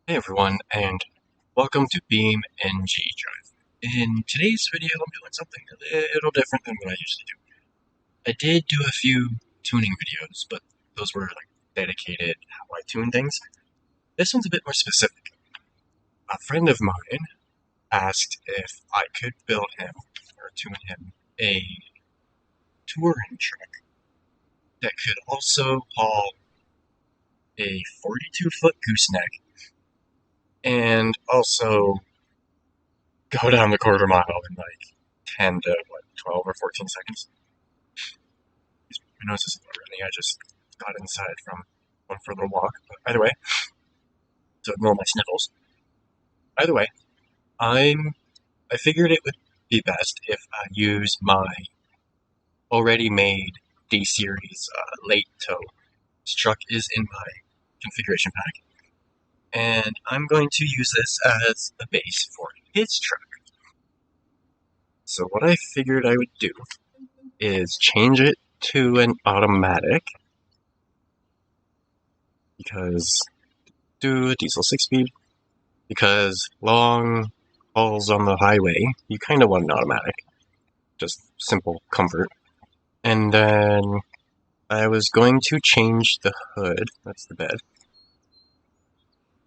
Hey everyone, and welcome to BeamNG.drive. In today's video, I'm doing something a little different than what I usually do. I did do a few tuning videos, but those were like dedicated how I tune things. This one's a bit more specific. A friend of mine asked if I could build him, or tune him, a touring truck that could also haul a 42-foot gooseneck and also go down the quarter mile in like 10 to 12 or 14 seconds. My nose is a little runny. I just got inside from one for a little walk. But either way, so ignore my sniffles. Either way, I figured it would be best if I use my already made D series late tow. This truck is in my configuration pack, and I'm going to use this as a base for his truck. So what I figured I would do is change it to an automatic, because do a diesel 6-speed, because long hauls on the highway, you kind of want an automatic, just simple comfort. And then I was going to change the hood, that's the bed.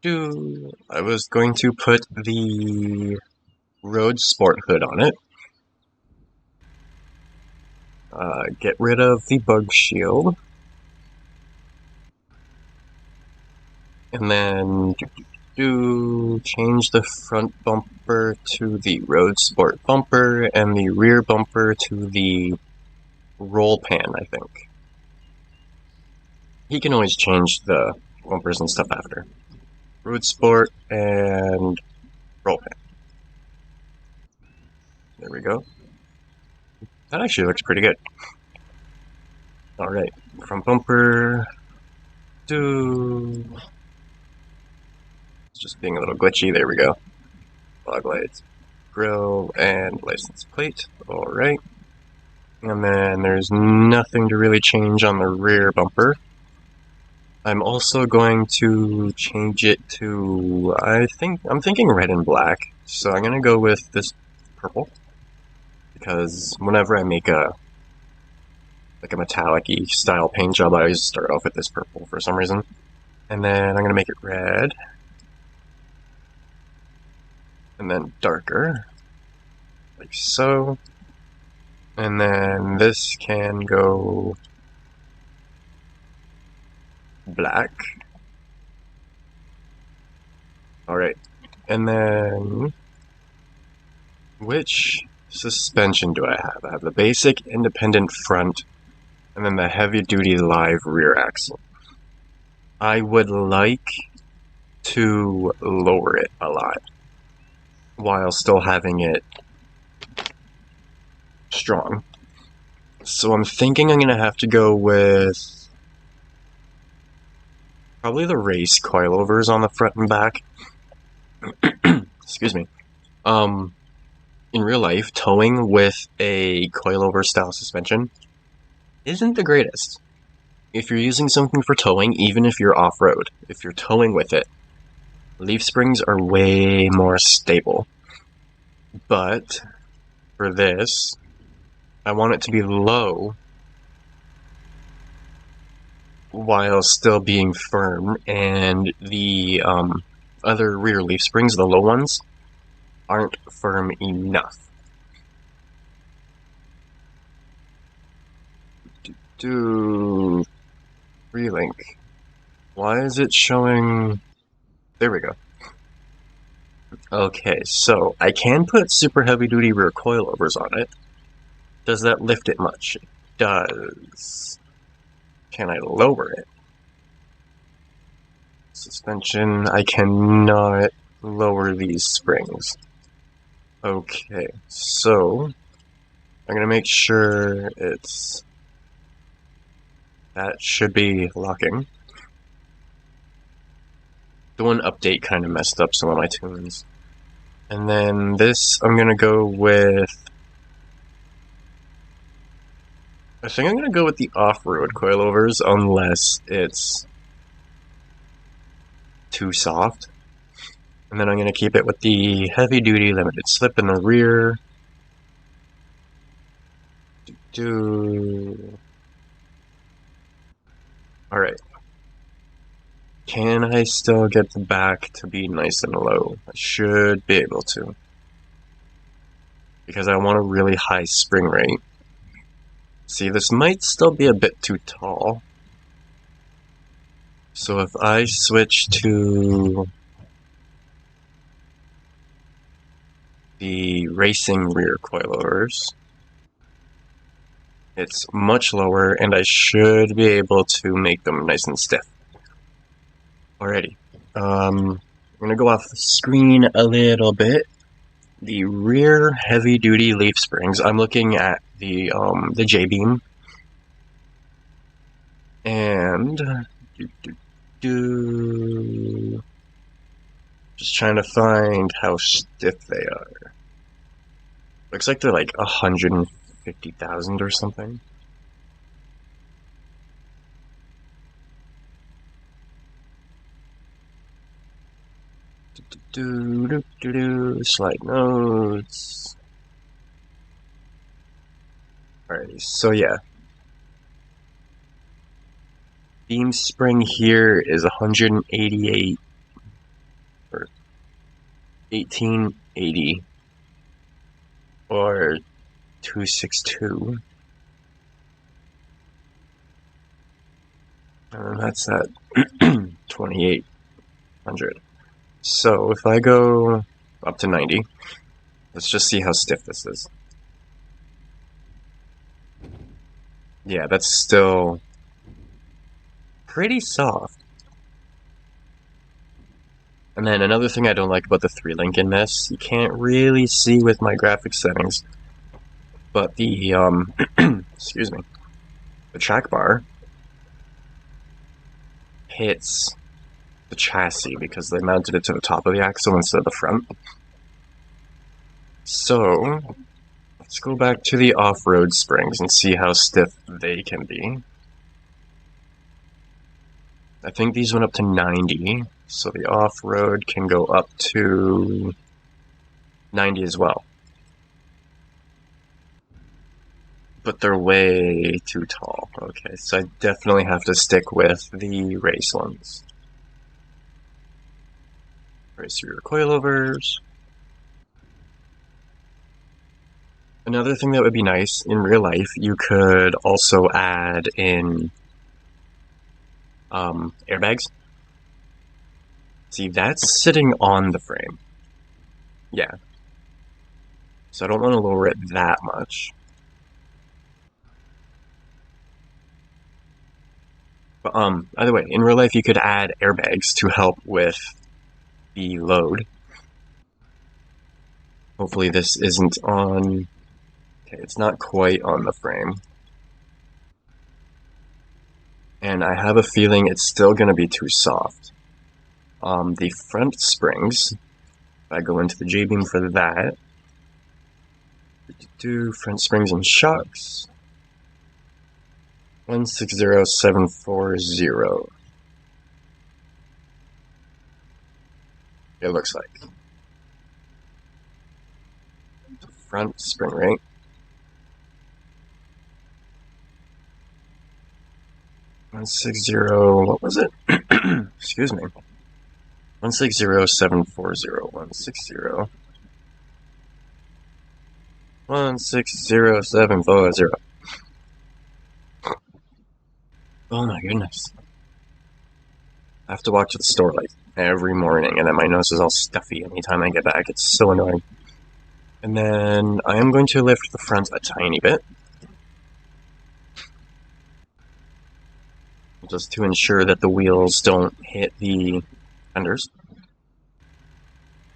I was going to put the road sport hood on it. Get rid of the bug shield. And then change the front bumper to the road sport bumper and the rear bumper to the roll pan, I think. He can always change the bumpers and stuff after. Road sport and roll pan. There we go. That actually looks pretty good. Alright, front bumper. It's just being a little glitchy. There we go. Fog lights, grill, and license plate. Alright. And then there's nothing to really change on the rear bumper. I'm also going to change it to, I'm thinking red and black. So I'm going to go with this purple, because whenever I make a metallic-y style paint job, I always start off with this purple for some reason. And then I'm going to make it red. And then darker, like so. And then this can go black. Alright. And then which suspension do I have? I have the basic independent front and then the heavy-duty live rear axle. I would like to lower it a lot while still having it strong. So I'm thinking I'm going to have to go with probably the race coilovers on the front and back. Excuse me. In real life, towing with a coilover style suspension isn't the greatest. If you're using something for towing, even if you're off-road, if you're towing with it, leaf springs are way more stable. But for this, I want it to be low while still being firm, and the other rear leaf springs, the low ones, aren't firm enough. Relink. Why is it showing? There we go. Okay, so I can put super heavy duty rear coilovers on it. Does that lift it much? It does. Can I lower it? Suspension, I cannot lower these springs. Okay, so I'm gonna make sure that should be locking. The one update kind of messed up some of my tunes. And then this, I'm gonna go with, I think I'm gonna go with the off-road coilovers, unless it's too soft. And then I'm going to keep it with the heavy-duty limited slip in the rear. Alright. Can I still get the back to be nice and low? I should be able to. Because I want a really high spring rate. See, this might still be a bit too tall. So if I switch to the racing rear coilovers, it's much lower, and I should be able to make them nice and stiff. Alrighty. I'm gonna go off the screen a little bit. The rear heavy-duty leaf springs. I'm looking at the J-beam, and just trying to find how stiff they are. Looks like they're like 150,000 or something. Slide notes. Alrighty, so yeah. Beam spring here is 188 or 1880 or 262. And that's at 2800. So if I go up to 90, let's just see how stiff this is. Yeah, that's still pretty soft. And then another thing I don't like about the 3-link in this, you can't really see with my graphics settings, but the, excuse me, the track bar hits the chassis because they mounted it to the top of the axle instead of the front. So, let's go back to the off-road springs and see how stiff they can be. I think these went up to 90, so the off-road can go up to 90 as well. But they're way too tall. Okay, so I definitely have to stick with the race ones. Race rear coilovers. Another thing that would be nice in real life, you could also add in airbags. See, that's sitting on the frame. Yeah. So I don't want to lower it that much. But either way, in real life you could add airbags to help with the load. Hopefully this isn't on. Okay, it's not quite on the frame. And I have a feeling it's still going to be too soft. The front springs, if I go into the J-beam for that, front springs and shocks, 160740. It looks like. The front spring rate. What was it? Excuse me. 160740. 160. Oh my goodness. I have to walk to the store like every morning, and then my nose is all stuffy anytime I get back. It's so annoying. And then I am going to lift the front a tiny bit, just to ensure that the wheels don't hit the fenders.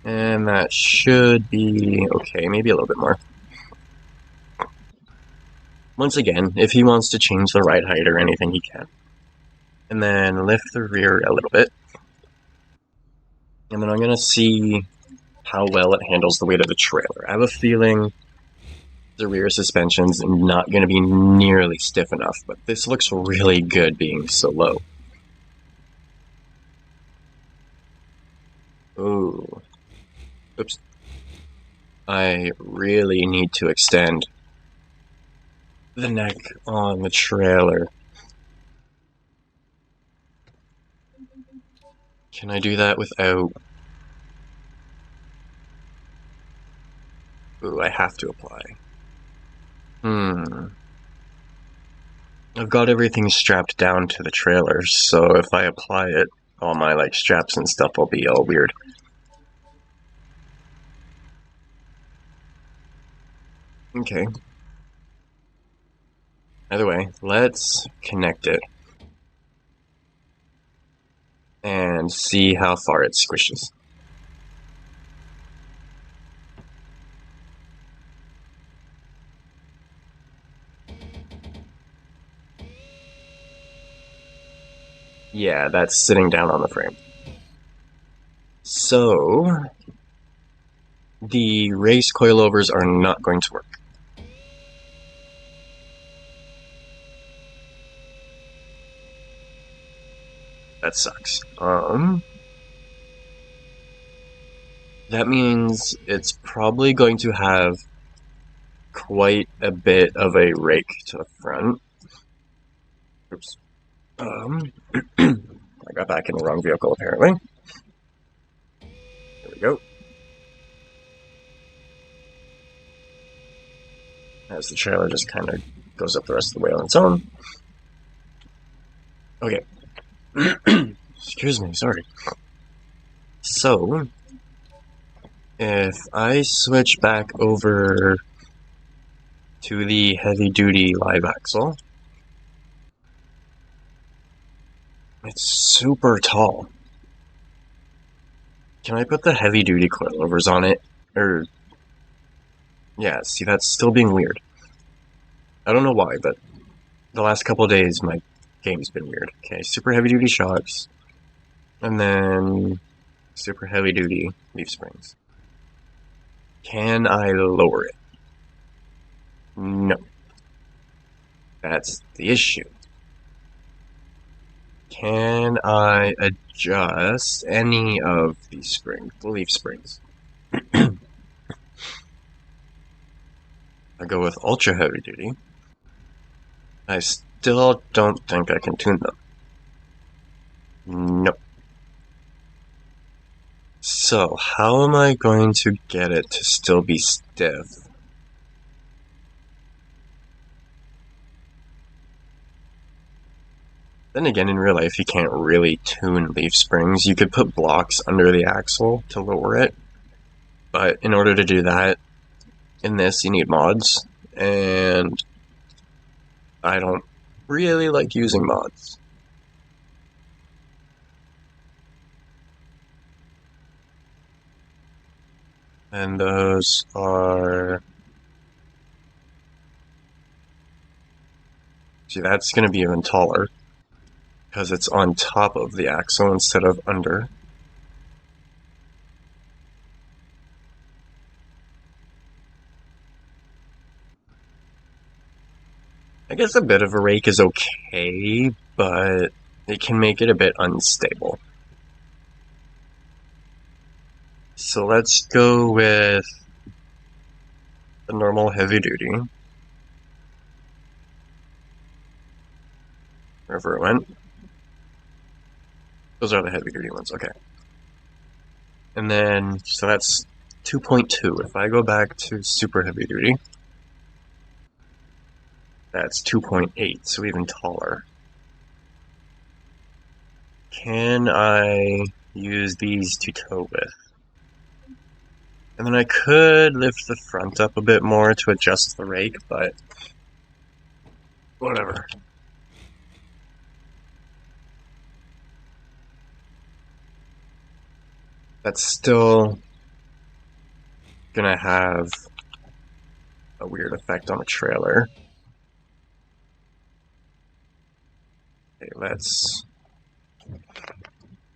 And that should be okay, maybe a little bit more. Once again, if he wants to change the ride height or anything, he can. And then lift the rear a little bit. And then I'm going to see how well it handles the weight of the trailer. I have a feeling the rear suspension's not going to be nearly stiff enough, but this looks really good being so low. Ooh, Oops. I really need to extend the neck on the trailer. Can I do that without... Ooh, I have to apply. I've got everything strapped down to the trailer, so if I apply it, all my straps and stuff will be all weird. Okay. Either way, let's connect it and see how far it squishes. Yeah, that's sitting down on the frame. So, the race coilovers are not going to work. That sucks. That means it's probably going to have quite a bit of a rake to the front. Oops. I got back in the wrong vehicle apparently. There we go. As the trailer just kind of goes up the rest of the way on its own. Okay. Excuse me, sorry. So, if I switch back over to the heavy-duty live axle, it's super tall. Can I put the heavy-duty coilovers on it? Or, yeah, see, that's still being weird. I don't know why, but the last couple of days my game's been weird. Okay, super heavy-duty shocks, and then super heavy-duty leaf springs. Can I lower it? No. That's the issue. Can I adjust any of these springs, the leaf springs? I go with ultra heavy duty. I still don't think I can tune them. Nope. So, how am I going to get it to still be stiff? Then again, in real life, you can't really tune leaf springs. You could put blocks under the axle to lower it, but in order to do that, in this, you need mods, and I don't really like using mods. And those are... See, that's going to be even taller, because it's on top of the axle instead of under. I guess a bit of a rake is okay, but it can make it a bit unstable. So let's go with the normal heavy duty. Wherever it went. Those are the heavy duty ones, okay. And then, so that's 2.2. If I go back to super heavy duty, that's 2.8, so even taller. Can I use these to tow with? And then I could lift the front up a bit more to adjust the rake, but whatever. That's still gonna have a weird effect on the trailer. Okay, let's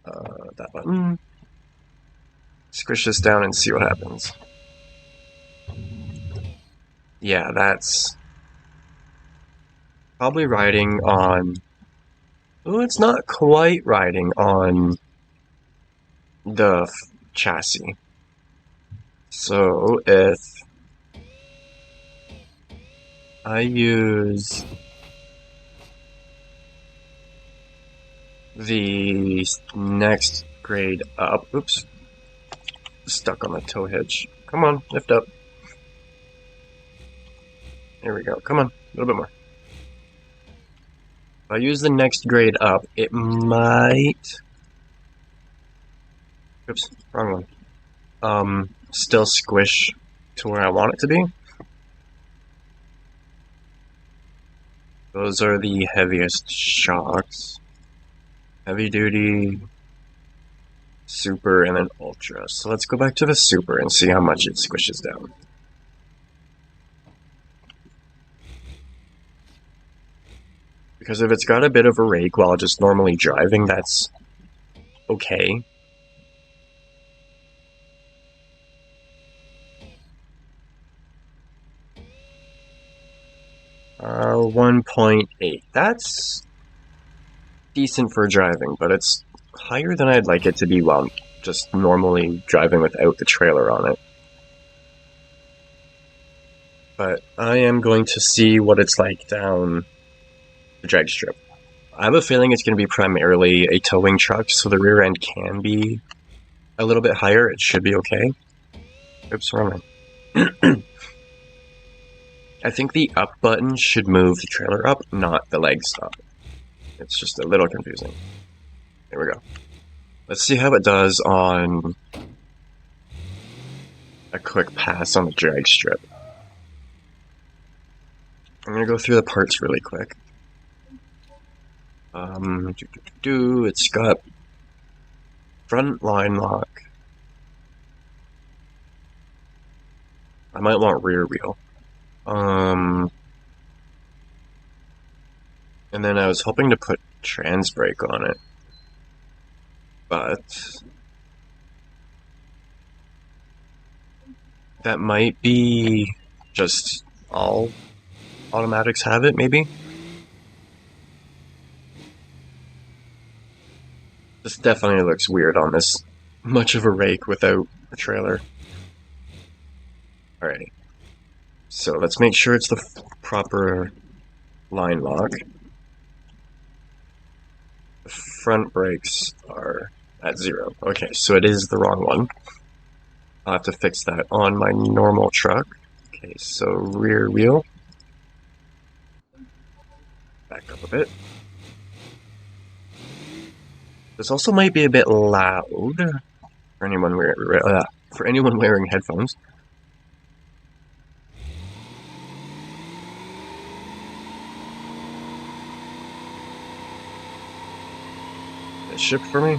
that button. Squish this down and see what happens. Yeah, that's probably riding on... Oh, it's not quite riding on the chassis. So if I use the next grade up, oops, stuck on the tow hitch. Come on, lift up. There we go. Come on, a little bit more. If I use the next grade up, it might. Oops, wrong one. Still squish to where I want it to be. Those are the heaviest shocks. Heavy duty, super, and then ultra. So let's go back to the super and see how much it squishes down. Because if it's got a bit of a rake while just normally driving, that's okay. Uh, 1.8. That's decent for driving, but it's higher than I'd like it to be while just normally driving without the trailer on it. But I am going to see what it's like down the drag strip. I have a feeling it's going to be primarily a towing truck, so the rear end can be a little bit higher. It should be okay. Oops, wrong one. I think the up button should move the trailer up, not the legs up. It's just a little confusing. There we go. Let's see how it does on a quick pass on the drag strip. I'm going to go through the parts really quick. It's got front line lock. I might want rear wheel. And then I was hoping to put trans brake on it, but that might be just all automatics have it, maybe? This definitely looks weird on this much of a rake without a trailer. Alright, so let's make sure it's the proper line lock. The front brakes are at 0. Okay, so it is the wrong one. I'll have to fix that on my normal truck. Okay, so rear wheel. Back up a bit. This also might be a bit loud for anyone wearing headphones. It shipped for me.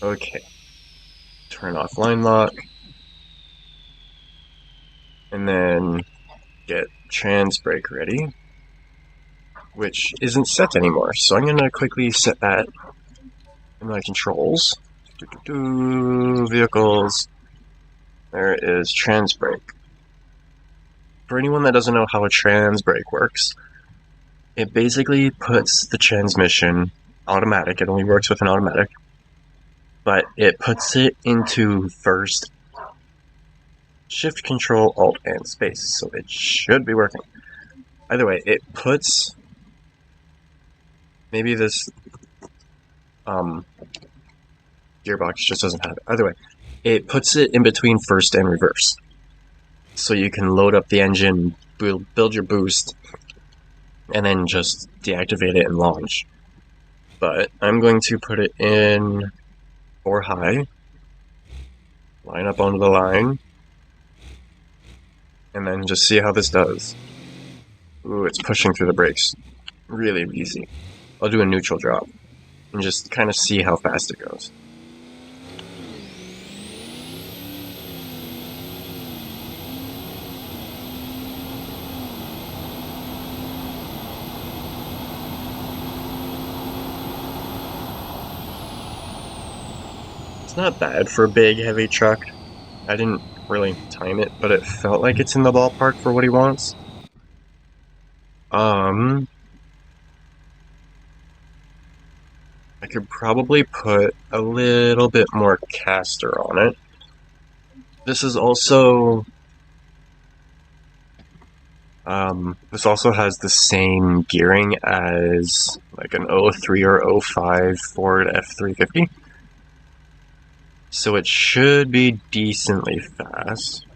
Okay. Turn off line lock. And then get trans brake ready, which isn't set anymore. So I'm going to quickly set that in my controls. Vehicles. There is trans brake. For anyone that doesn't know how a trans brake works, it basically puts the transmission automatic. It only works with an automatic. But it puts it into first. Shift, Control, Alt, and Space, so it should be working. Either way, it puts... Maybe this gearbox just doesn't have it. Either way, it puts it in between first and reverse. So you can load up the engine, build your boost, and then just deactivate it and launch. But I'm going to put it in 4 high, line up onto the line, and then just see how this does. Ooh, it's pushing through the brakes. Really easy. I'll do a neutral drop and just kind of see how fast it goes. It's not bad for a big, heavy truck. I didn't really time it, but it felt like it's in the ballpark for what he wants. could probably put a little bit more caster on it. This is also this also has the same gearing as like an 03 or 05 Ford F350. So it should be decently fast.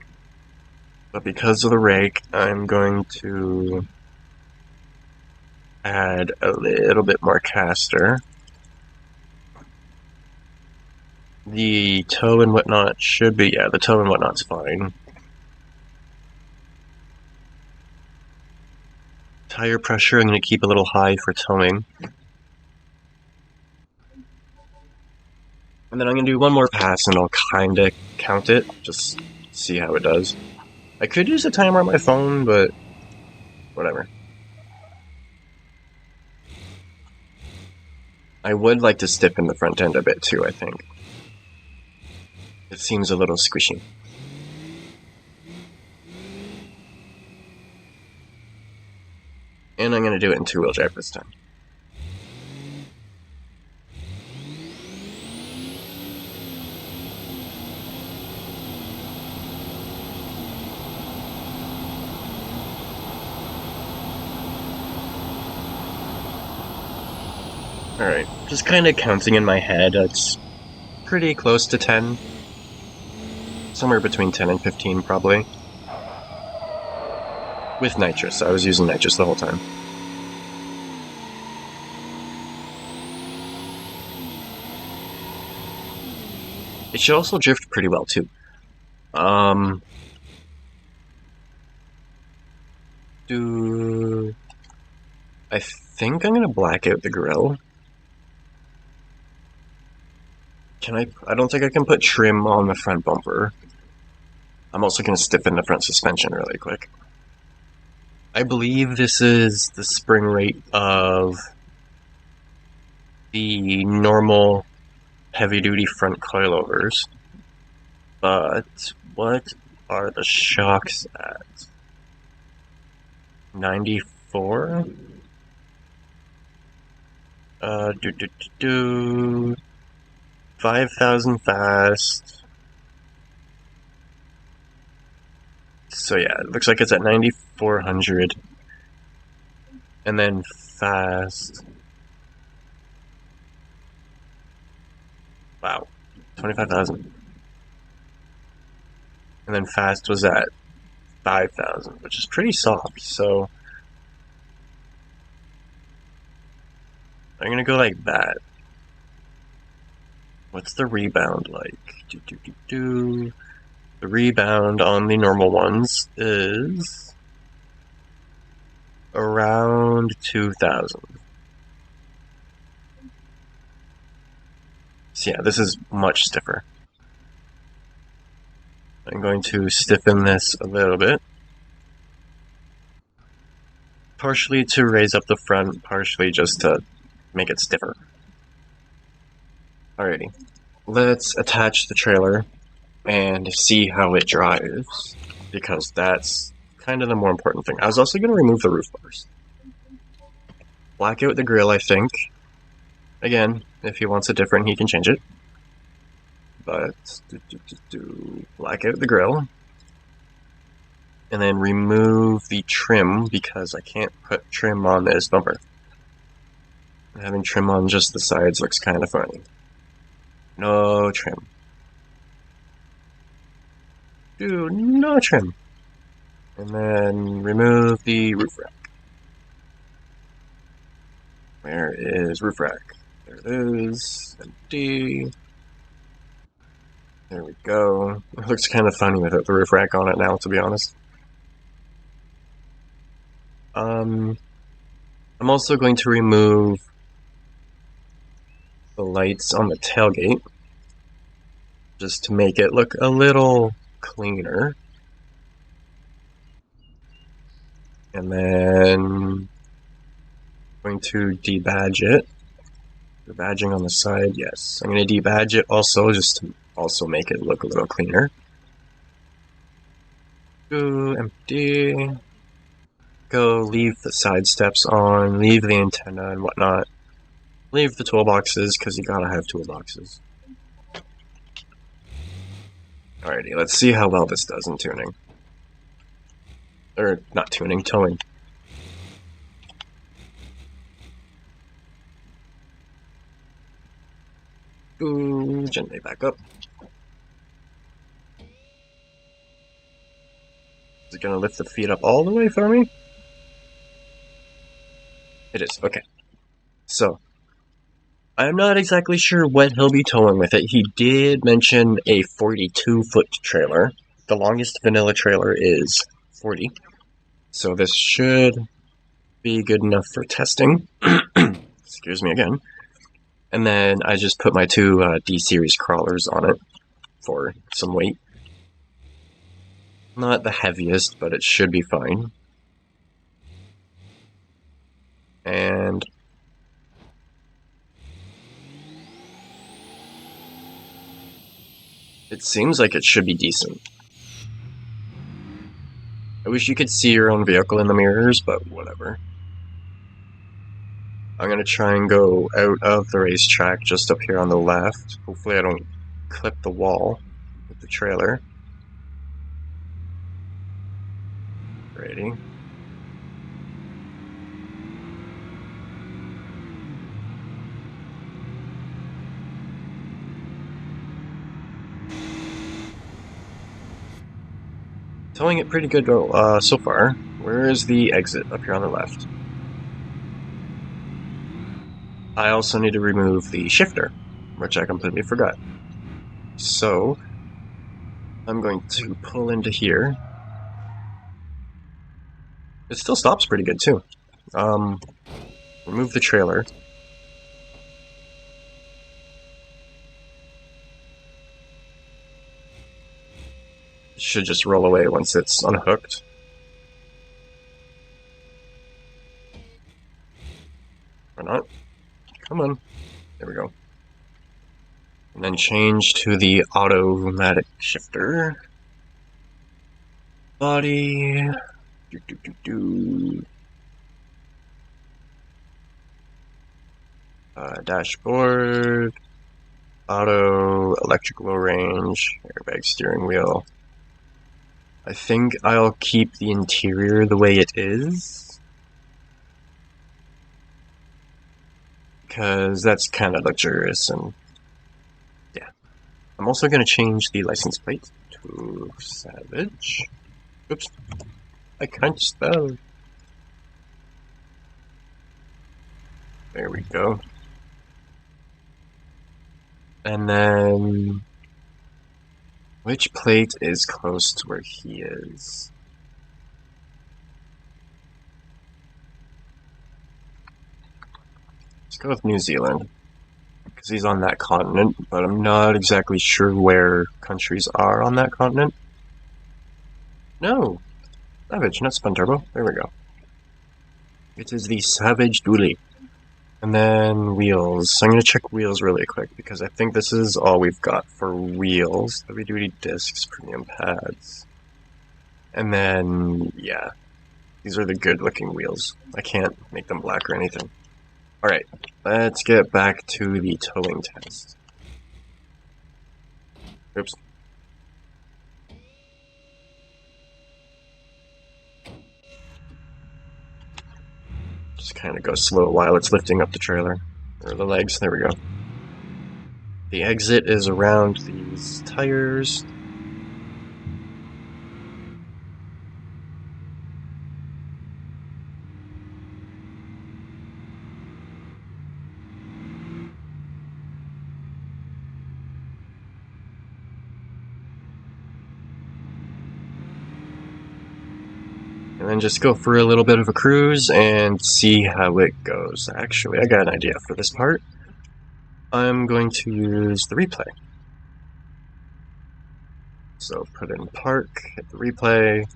But because of the rake, I'm going to add a little bit more caster. The toe and whatnot should be, yeah, the toe and whatnot's fine. Tire pressure, I'm going to keep a little high for towing. And then I'm going to do one more pass and I'll kind of count it, just see how it does. I could use a timer on my phone, but whatever. I would like to stiffen the front end a bit too, I think. It seems a little squishy. And I'm going to do it in two-wheel drive this time. Alright, just kind of counting in my head, it's pretty close to 10. Somewhere between 10 and 15, probably. With nitrous, I was using nitrous the whole time. It should also drift pretty well, too. I think I'm gonna black out the grill. Can I? I don't think I can put trim on the front bumper. I'm also gonna stiffen the front suspension really quick. I believe this is the spring rate of the normal heavy-duty front coilovers. But what are the shocks at? 94? 5,000 fast. So yeah, it looks like it's at 9,400. And then fast. Wow, 25,000. And then fast was at 5,000, which is pretty soft, so I'm gonna go like that. What's the rebound like? The rebound on the normal ones is around 2,000. So yeah, this is much stiffer. I'm going to stiffen this a little bit. Partially to raise up the front, partially just to make it stiffer. Alrighty. Let's attach the trailer and see how it drives, because that's kind of the more important thing. I was also going to remove the roof bars. Black out the grill, I think. Again, if he wants it different, he can change it. But, black out the grill. And then remove the trim, because I can't put trim on this bumper. Having trim on just the sides looks kind of funny. No trim. Dude, no trim. And then remove the roof rack. Where is roof rack? There it is. Empty. There we go. It looks kind of funny without the roof rack on it now, to be honest. I'm also going to remove the lights on the tailgate, just to make it look a little cleaner. And then I'm going to debadge it. The badging on the side, yes. I'm going to debadge it also, just to also make it look a little cleaner. Go empty. Go leave the side steps on, leave the antenna and whatnot. Leave the toolboxes, because you gotta have toolboxes. Alrighty, let's see how well this does in tuning. Or, not tuning, towing. Ooh, gently back up. Is it gonna lift the feet up all the way for me? It is, okay. So, I'm not exactly sure what he'll be towing with it. He did mention a 42-foot trailer. The longest vanilla trailer is 40. So this should be good enough for testing. Excuse me again. And then I just put my two D-series crawlers on it for some weight. Not the heaviest, but it should be fine. And it seems like it should be decent. I wish you could see your own vehicle in the mirrors, but whatever. I'm gonna try and go out of the racetrack just up here on the left. Hopefully I don't clip the wall with the trailer. Ready. Towing it pretty good so far. Where is the exit? Up here on the left. I also need to remove the shifter, which I completely forgot. So, I'm going to pull into here. It still stops pretty good too. Remove the trailer. It should just roll away once it's unhooked. Or not. Come on. There we go. And then change to the automatic shifter. Body. Dashboard. Auto. Electric low range. Airbag steering wheel. I think I'll keep the interior the way it is. Because that's kind of luxurious and yeah. I'm also going to change the license plate to Savage. Oops. I can't spell. There we go. And then which plate is close to where he is? Let's go with New Zealand, because he's on that continent, but I'm not exactly sure where countries are on that continent. No! Savage, not Spun Turbo. There we go. It is the Savage Dually. And then wheels. So I'm going to check wheels really quick, because I think this is all we've got for wheels. Heavy duty discs, premium pads. And then, yeah. These are the good looking wheels. I can't make them black or anything. Alright, let's get back to the towing test. Oops. Just kind of go slow while it's lifting up the trailer. Or the legs, there we go. The exit is around these tires. And then just go for a little bit of a cruise and see how it goes. Actually, I got an idea for this part. I'm going to use the replay. So put in park, hit the replay,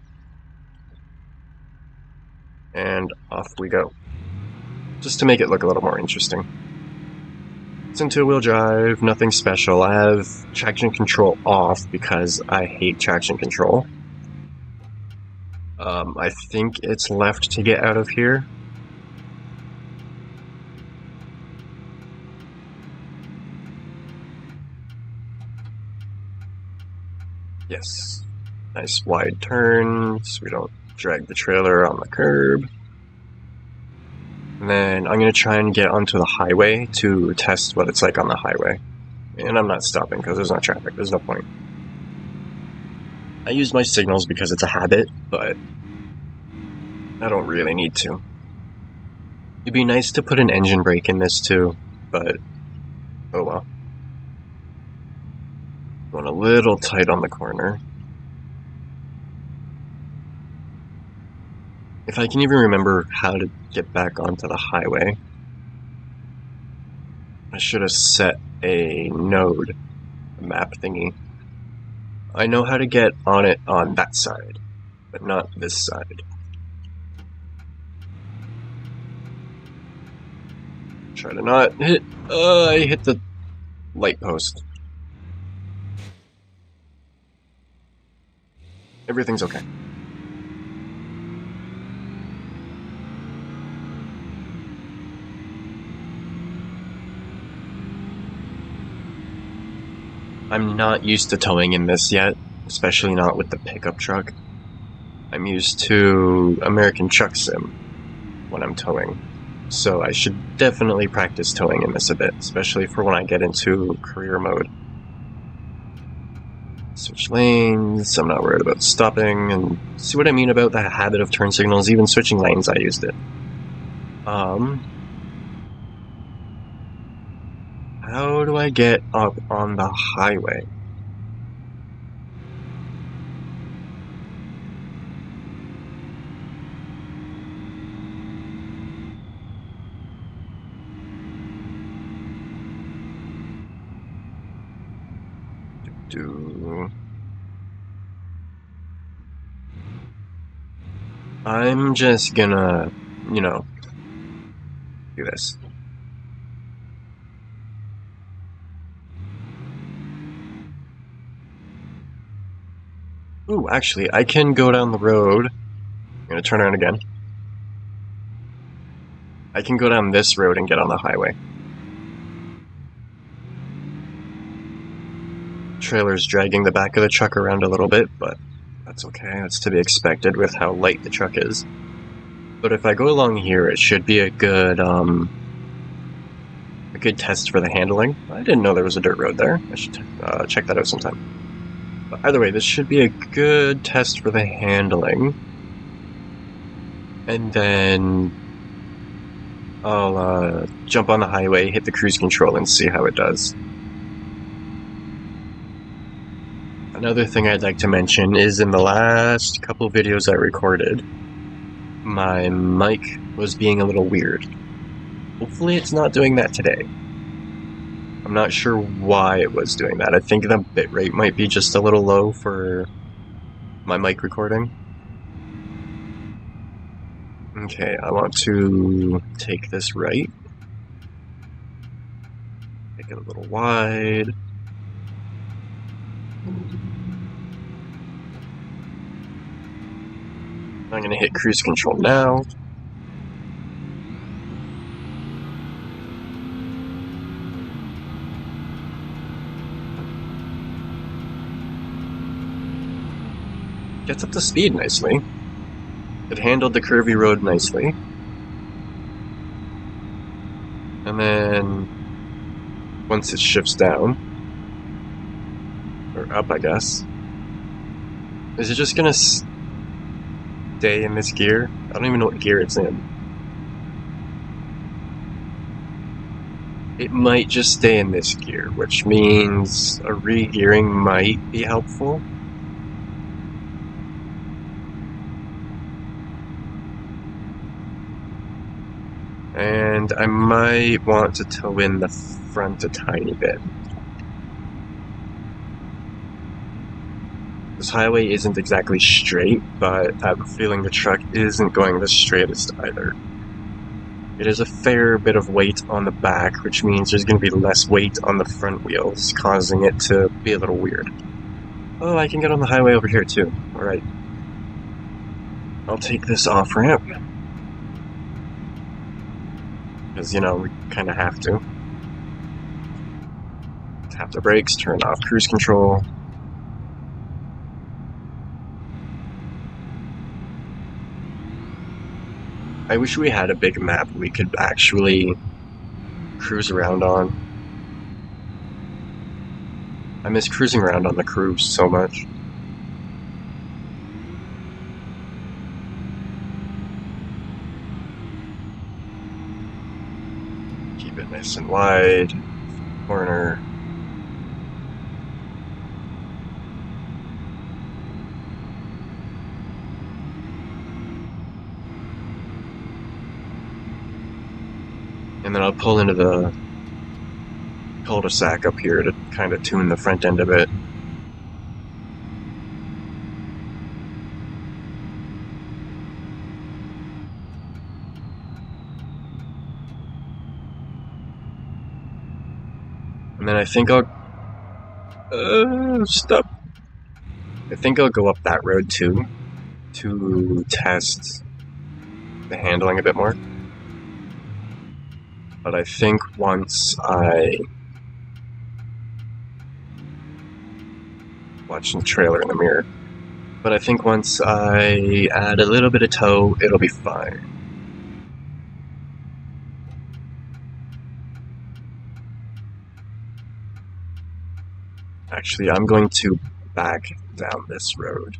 and off we go. Just to make it look a little more interesting. It's in two-wheel drive, nothing special. I have traction control off because I hate traction control. I think it's left to get out of here. Yes. Nice wide turn, so we don't drag the trailer on the curb. And then I'm going to try and get onto the highway to test what it's like on the highway. And I'm not stopping because there's no traffic, there's no point. I use my signals because it's a habit, but I don't really need to. It'd be nice to put an engine brake in this too, but oh well. Going a little tight on the corner. If I can even remember how to get back onto the highway, I should have set a node, a map thingy. I know how to get on it on that side, but not this side. Try to not hit. I hit the light post. Everything's okay. I'm not used to towing in this yet, especially not with the pickup truck. I'm used to American Truck Sim when I'm towing, so I should definitely practice towing in this a bit, especially for when I get into career mode. Switch lanes, I'm not worried about stopping, and see what I mean about the habit of turn signals, even switching lanes I used it. How do I get up on the highway? I'm just gonna, do this. Ooh, actually, I can go down the road. I'm gonna turn around again. I can go down this road and get on the highway. Trailer's dragging the back of the truck around a little bit, but that's okay. That's to be expected with how light the truck is. But if I go along here, it should be a good test for the handling. I didn't know there was a dirt road there. I should check that out sometime. But either way, this should be a good test for the handling. And then I'll jump on the highway, hit the cruise control, and see how it does. Another thing I'd like to mention is in the last couple videos I recorded, my mic was being a little weird. Hopefully it's not doing that today. I'm not sure why it was doing that. I think the bitrate might be just a little low for my mic recording. Okay, I want to take this right. Make it a little wide. I'm going to hit cruise control now. Gets up to speed nicely. It handled the curvy road nicely. And then once it shifts down, or up I guess, is it just going to stay in this gear? I don't even know what gear it's in. It might just stay in this gear, which means a re-gearing might be helpful. And I might want to tow in the front a tiny bit. This highway isn't exactly straight, but I have a feeling the truck isn't going the straightest either. It is a fair bit of weight on the back, which means there's going to be less weight on the front wheels, causing it to be a little weird. Oh, I can get on the highway over here too. Alright. I'll take this off-ramp. Because, we kind of have to. Tap the brakes, turn off cruise control. I wish we had a big map we could actually cruise around on. I miss cruising around on the cruise so much. Keep it nice and wide. Corner. And then I'll pull into the cul-de-sac up here to kind of tune the front end a bit. And then I think I'll... stop. I think I'll go up that road too, to test the handling a bit more. But I think once I... watching the trailer in the mirror. But I think once I add a little bit of tow, it'll be fine. Actually, I'm going to back down this road.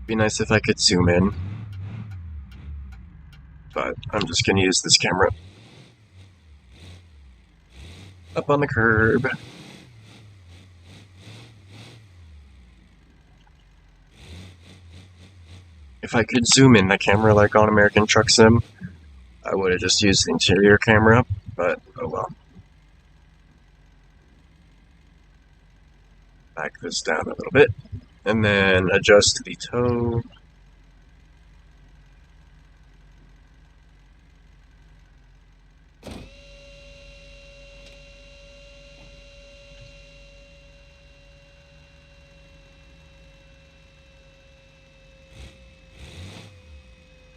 Be nice if I could zoom in, but I'm just going to use this camera. Up on the curb. If I could zoom in the camera like on American Truck Sim, I would have just used the interior camera, but oh well. Back this down a little bit, and then adjust the tow.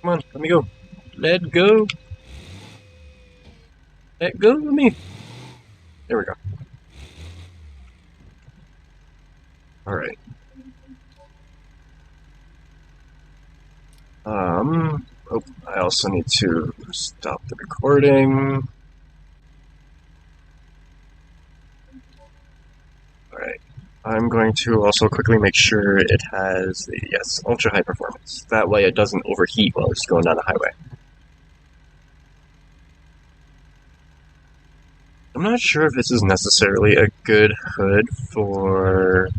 Come on, let me go. Let go. Let go of me. There we go. Alright. Oh, I also need to stop the recording. Alright. I'm going to also quickly make sure it has the, yes, ultra high performance. That way it doesn't overheat while it's going down the highway. I'm not sure if this is necessarily a good hood for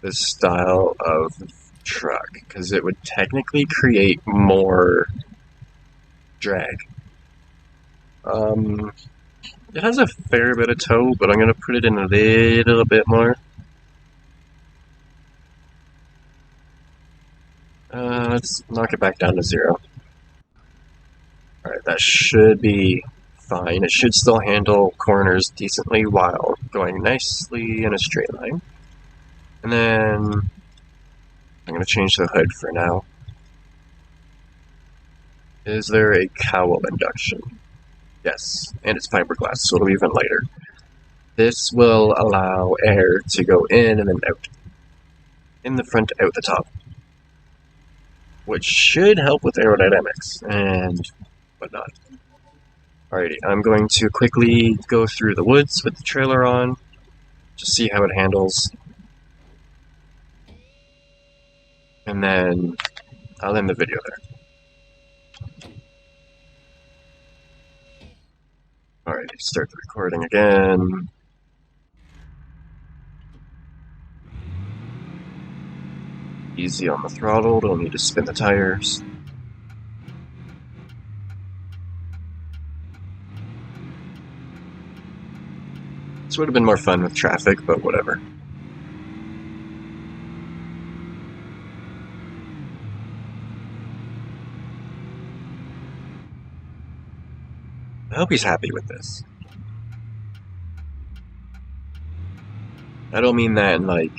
this style of truck, because it would technically create more drag. It has a fair bit of tow, but I'm going to put it in a little bit more. Let's knock it back down to 0. Alright, that should be fine. It should still handle corners decently while going nicely in a straight line. And then I'm going to change the hood for now. Is there a cowl induction? Yes, and it's fiberglass, so it'll be even lighter. This will allow air to go in and then out. In the front, out the top. Which should help with aerodynamics and whatnot. Alrighty, I'm going to quickly go through the woods with the trailer on, to see how it handles. And then I'll end the video there. Alright, start the recording again. Easy on the throttle, don't need to spin the tires. This would have been more fun with traffic, but whatever. I hope he's happy with this. I don't mean that in, like,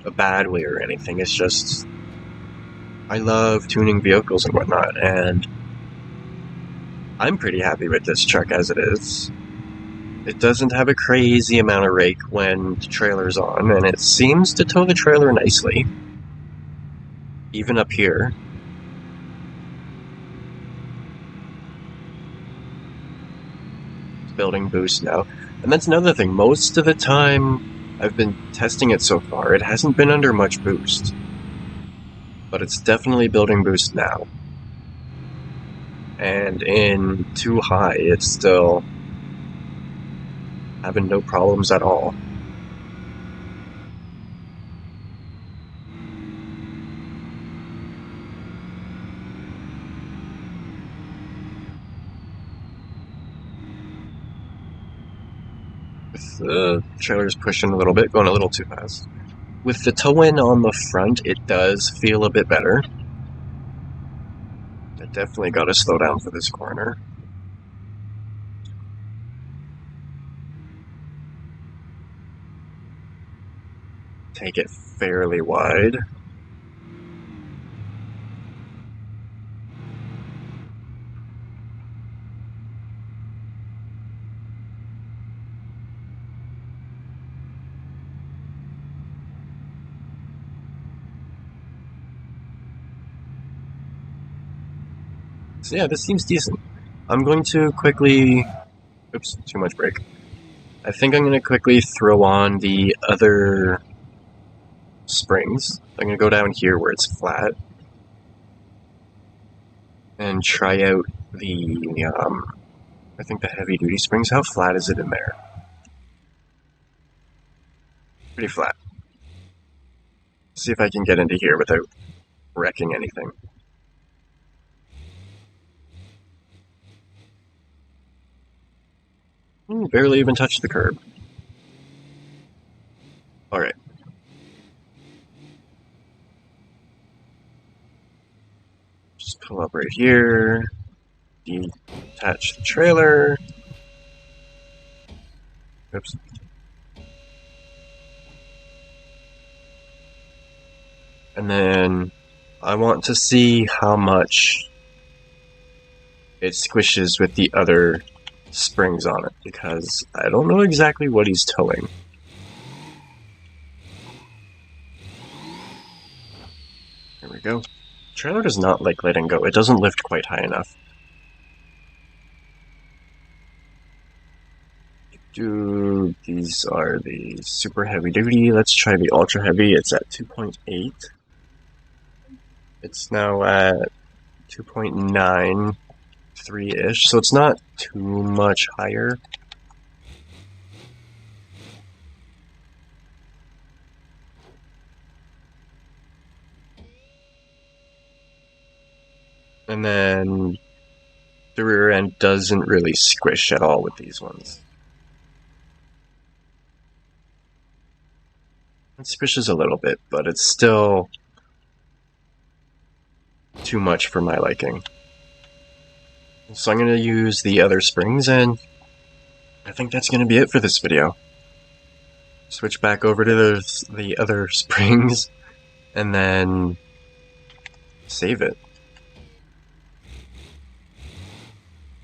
a bad way or anything. It's just... I love tuning vehicles and whatnot, and... I'm pretty happy with this truck as it is. It doesn't have a crazy amount of rake when the trailer's on, and it seems to tow the trailer nicely, even up here. It's building boost now. And that's another thing, most of the time I've been testing it so far, it hasn't been under much boost. But it's definitely building boost now. And in too high, it's still having no problems at all. With the trailer's pushing a little bit, going a little too fast. With the toe-in on the front, it does feel a bit better. I definitely got to slow down for this corner. Take it fairly wide. So yeah, this seems decent. I'm going to quickly... Oops, too much brake. I think I'm going to quickly throw on the other springs. I'm going to go down here where it's flat and try out the, I think the heavy duty springs. How flat is it in there? Pretty flat. See if I can get into here without wrecking anything. Barely even touched the curb. Alright. Just pull up right here. Detach the trailer. Oops. And then I want to see how much it squishes with the other springs on it, because I don't know exactly what he's towing. There we go. Trailer does not like letting go. It doesn't lift quite high enough. These are the super heavy duty. Let's try the ultra heavy. It's at 2.8. It's now at 2.93-ish, so it's not too much higher. And then the rear end doesn't really squish at all with these ones. It squishes a little bit, but it's still too much for my liking. So I'm going to use the other springs, and I think that's going to be it for this video. Switch back over to the other springs, and then save it.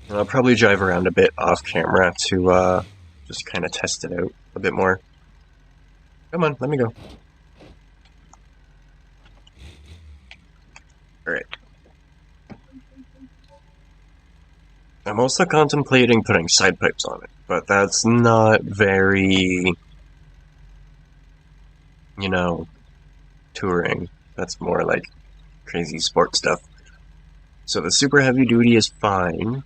And I'll probably drive around a bit off camera to just kind of test it out a bit more. Come on, let me go. Alright. I'm also contemplating putting side pipes on it, but that's not very, you know, touring. That's more like crazy sport stuff. So the super heavy duty is fine.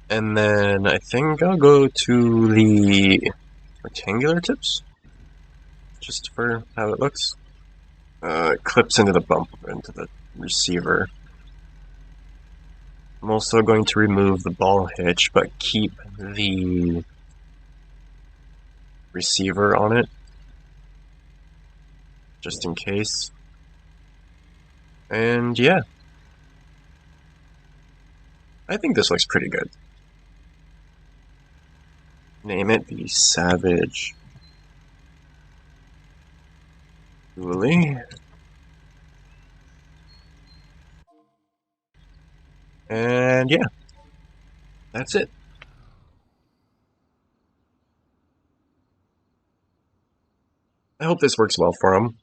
And then I think I'll go to the rectangular tips, just for how it looks. It clips into the bump, into the receiver. I'm also going to remove the ball hitch, but keep the receiver on it, just in case. And yeah, I think this looks pretty good. Name it the Savage Dually. And yeah, that's it. I hope this works well for him.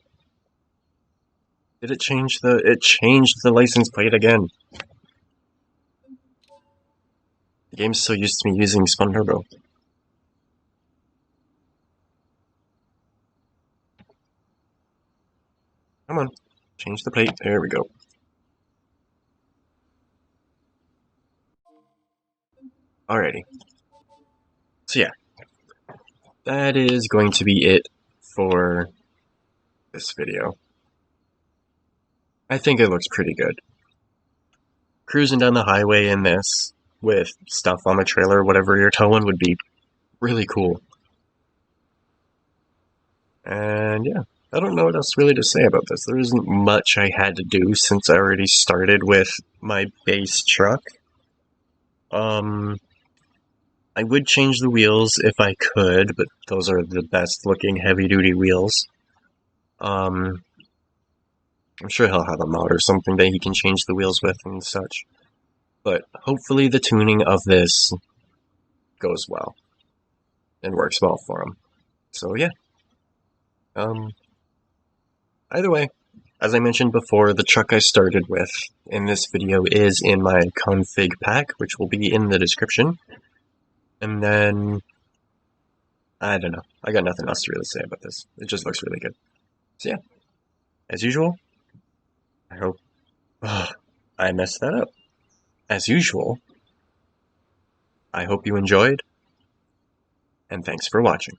Did it change it changed the license plate again. The game's so used to me using Spun Turbo. Come on, change the plate. There we go. Alrighty. So yeah, that is going to be it for this video. I think it looks pretty good. Cruising down the highway in this with stuff on the trailer, whatever you're towing, would be really cool. And yeah, I don't know what else really to say about this. There isn't much I had to do since I already started with my base truck. I would change the wheels if I could, but those are the best looking heavy duty wheels. I'm sure he'll have a mod or something that he can change the wheels with and such. But hopefully the tuning of this goes well and works well for him. So yeah. Either way, as I mentioned before, the truck I started with in this video is in my config pack, which will be in the description. And then, I don't know. I got nothing else to really say about this. It just looks really good. So yeah, as usual, I hope... I messed that up. As usual, I hope you enjoyed, and thanks for watching.